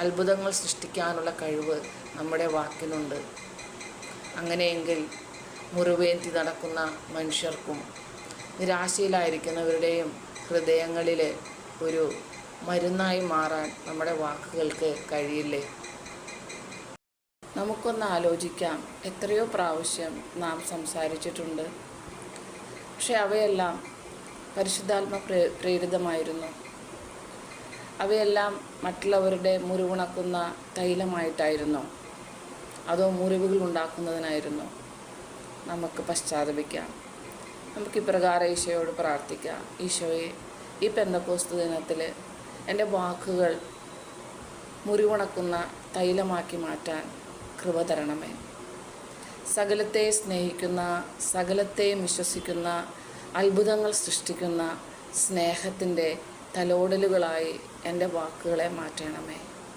അത്ഭുതങ്ങൾ സൃഷ്ടിക്കാനുള്ള കഴിവ് നമ്മുടെ വാക്കിനുണ്ട്. അങ്ങനെയെങ്കിൽ മുറിവേന്തി നടക്കുന്ന മനുഷ്യർക്കും നിരാശയിലായിരിക്കുന്നവരുടെയും ഹൃദയങ്ങളിൽ ഒരു മരുന്നായി മാറാൻ നമ്മുടെ വാക്കുകൾക്ക് കഴിയില്ലേ? നമുക്കൊന്ന് ആലോചിക്കാം. എത്രയോ പ്രാവശ്യം നാം സംസാരിച്ചിട്ടുണ്ട്. പക്ഷെ അവയെല്ലാം പരിശുദ്ധാത്മ പ്രേരിതമായിരുന്നു. അവയെല്ലാം മറ്റുള്ളവരുടെ മുറിവുണക്കുന്ന തൈലമായിട്ടായിരുന്നോ? അതോ മുറിവുകൾ ഉണ്ടാക്കുന്നതിനായിരുന്നോ? നമുക്ക് പശ്ചാത്തപിക്കാം. നമുക്ക് ഇപ്രകാരം ഈശോയോട് പ്രാർത്ഥിക്കാം. ഈശോയെ, ഈ പെന്തക്കോസ്ത് ദിനത്തിൽ എൻ്റെ വാക്കുകൾ മുറിവുണക്കുന്ന തൈലമാക്കി മാറ്റാൻ കൃപ തരണമേ. സകലത്തെ സ്നേഹിക്കുന്ന, സകലത്തെയും വിശ്വസിക്കുന്ന, അത്ഭുതങ്ങൾ സൃഷ്ടിക്കുന്ന സ്നേഹത്തിൻ്റെ തലോടലുകളായി എൻ്റെ വാക്കുകളെ മാറ്റണമേ.